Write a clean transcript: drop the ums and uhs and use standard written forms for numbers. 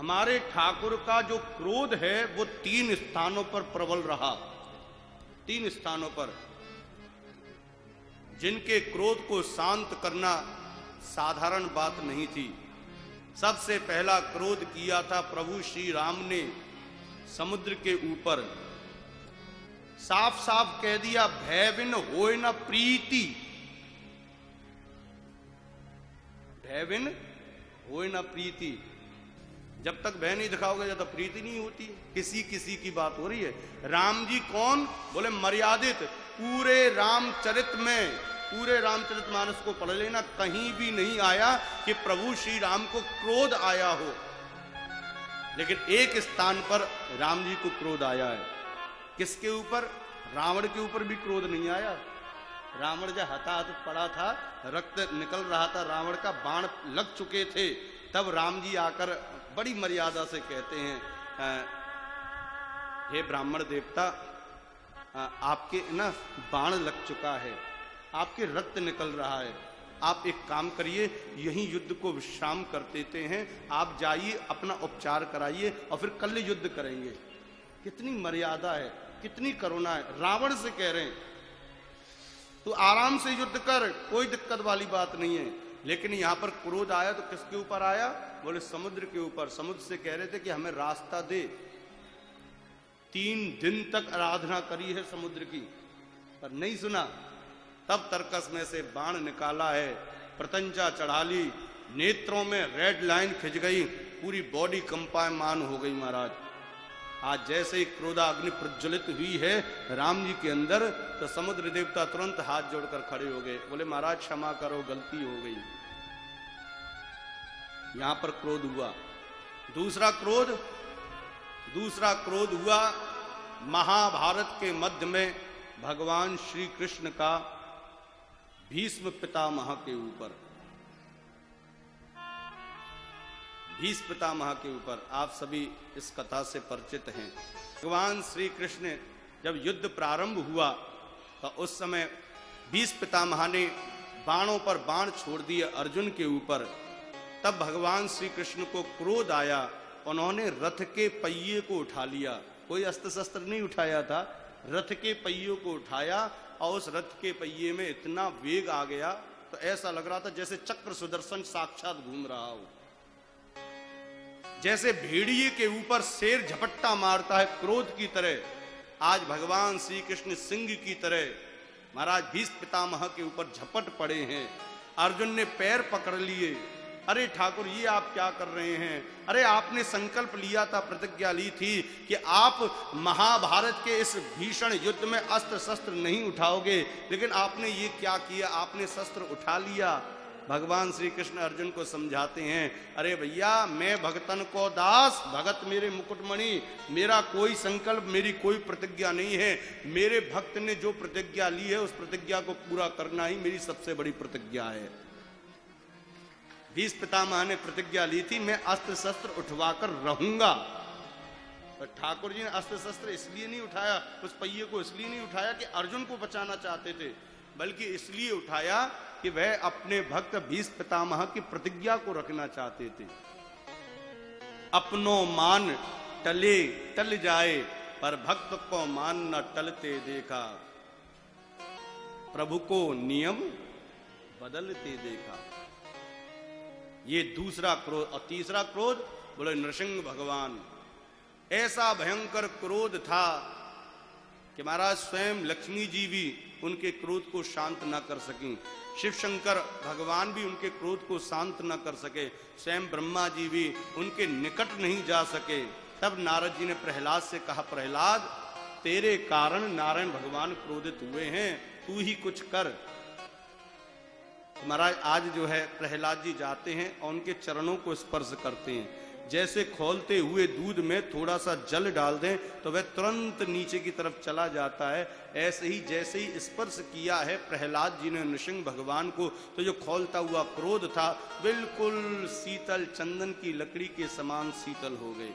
हमारे ठाकुर का जो क्रोध है वो 3 स्थानों पर प्रबल रहा। 3 स्थानों पर जिनके क्रोध को शांत करना साधारण बात नहीं थी। सबसे पहला क्रोध किया था प्रभु श्री राम ने समुद्र के ऊपर। साफ साफ कह दिया, भय बिन होय न प्रीति, भय बिन होय न प्रीति। जब तक भय नहीं दिखाओगे जब तक प्रीति नहीं होती। किसी किसी की बात हो रही है। राम जी कौन? बोले मर्यादित। पूरे रामचरित में, पूरे रामचरितमानस को पढ़ लेना, कहीं भी नहीं आया कि प्रभु श्री राम को क्रोध आया हो। लेकिन एक स्थान पर राम जी को क्रोध आया है। किसके ऊपर? रावण के ऊपर भी क्रोध नहीं आया। रावण जब हताहत पड़ा था, रक्त निकल रहा था, रावण का बाण लग चुके थे, तब राम जी आकर बड़ी मर्यादा से कहते हैं, हे ब्राह्मण देवता, आपके ना बाण लग चुका है, आपके रक्त निकल रहा है, आप एक काम करिए, यहीं युद्ध को विश्राम कर देते हैं, आप जाइए अपना उपचार कराइए और फिर कल युद्ध करेंगे। कितनी मर्यादा है, कितनी करुणा है। रावण से कह रहे हैं तू आराम से युद्ध कर, कोई दिक्कत वाली बात नहीं है। लेकिन यहां पर क्रोध आया तो किसके ऊपर आया? बोले समुद्र के ऊपर। समुद्र से कह रहे थे कि हमें रास्ता दे। 3 दिन तक आराधना करी है समुद्र की, पर नहीं सुना। तब तर्कस में से बाण निकाला है, प्रतंचा चढ़ा ली, नेत्रों में रेड लाइन खिंच गई, पूरी बॉडी कंपायमान हो गई महाराज। आज जैसे ही क्रोधाग्नि प्रज्वलित हुई है राम जी के अंदर, तो समुद्र देवता तुरंत हाथ जोड़कर खड़े हो गए, बोले महाराज क्षमा करो, गलती हो गई। यहां पर क्रोध हुआ। दूसरा क्रोध हुआ महाभारत के मध्य में भगवान श्री कृष्ण का भीष्म पितामह के ऊपर। भीष्म पितामह के ऊपर आप सभी इस कथा से परिचित हैं। भगवान श्री कृष्ण जब युद्ध प्रारंभ हुआ तो उस समय भीष्म पितामह ने बाणों पर बाण छोड़ दिए अर्जुन के ऊपर। तब भगवान श्री कृष्ण को क्रोध आया, उन्होंने रथ के पहिए को उठा लिया। कोई अस्त्र शस्त्र नहीं उठाया था, रथ के पहियों को उठाया और उस रथ के पहिए में इतना वेग आ गया तो ऐसा लग रहा था जैसे चक्र सुदर्शन साक्षात घूम रहा हो। जैसे भेड़िए के ऊपर शेर झपट्टा मारता है क्रोध की तरह, आज भगवान श्री कृष्ण सिंह की तरह महाराज भीष्म पितामह के ऊपर झपट पड़े हैं। अर्जुन ने पैर पकड़ लिए, अरे ठाकुर ये आप क्या कर रहे हैं? अरे आपने संकल्प लिया था, प्रतिज्ञा ली थी कि आप महाभारत के इस भीषण युद्ध में अस्त्र शस्त्र नहीं उठाओगे, लेकिन आपने ये क्या किया? आपने शस्त्र उठा लिया। भगवान श्री कृष्ण अर्जुन को समझाते हैं, अरे भैया मैं भगतन को दास, भगत मेरे मुकुटमणि, मेरा कोई संकल्प, मेरी कोई प्रतिज्ञा नहीं है। मेरे भक्त ने जो प्रतिज्ञा ली है उस प्रतिज्ञा को पूरा करना ही मेरी सबसे बड़ी प्रतिज्ञा है। भीष्म पितामह ने प्रतिज्ञा ली थी मैं अस्त्र शस्त्र उठवाकर रहूंगा। पर ठाकुर जी ने अस्त्र शस्त्र इसलिए नहीं उठाया, उस पहिए को इसलिए नहीं उठाया कि अर्जुन को बचाना चाहते थे, बल्कि इसलिए उठाया कि वह अपने भक्त भीष्म पितामह की प्रतिज्ञा को रखना चाहते थे। अपनो मान टले टल जाए, पर भक्त को मान न टलते देखा, प्रभु को नियम बदलते देखा। ये दूसरा क्रोध। और तीसरा क्रोध बोले नृसिंह भगवान। ऐसा भयंकर क्रोध था कि महाराज स्वयं लक्ष्मी जी भी उनके क्रोध को शांत न कर सकी, शिव शंकर भगवान भी उनके क्रोध को शांत न कर सके, स्वयं ब्रह्मा जी भी उनके निकट नहीं जा सके। तब नारद जी ने प्रहलाद से कहा, प्रहलाद तेरे कारण नारायण भगवान क्रोधित हुए हैं, तू ही कुछ कर। महाराज आज जो है प्रहलाद जी जाते हैं और उनके चरणों को स्पर्श करते हैं। जैसे खोलते हुए दूध में थोड़ा सा जल डाल दें तो वह तुरंत नीचे की तरफ चला जाता है। ऐसे ही जैसे ही स्पर्श किया है प्रहलाद जी ने नृसिंह भगवान को, तो जो खोलता हुआ क्रोध था बिल्कुल शीतल चंदन की लकड़ी के समान शीतल हो गए।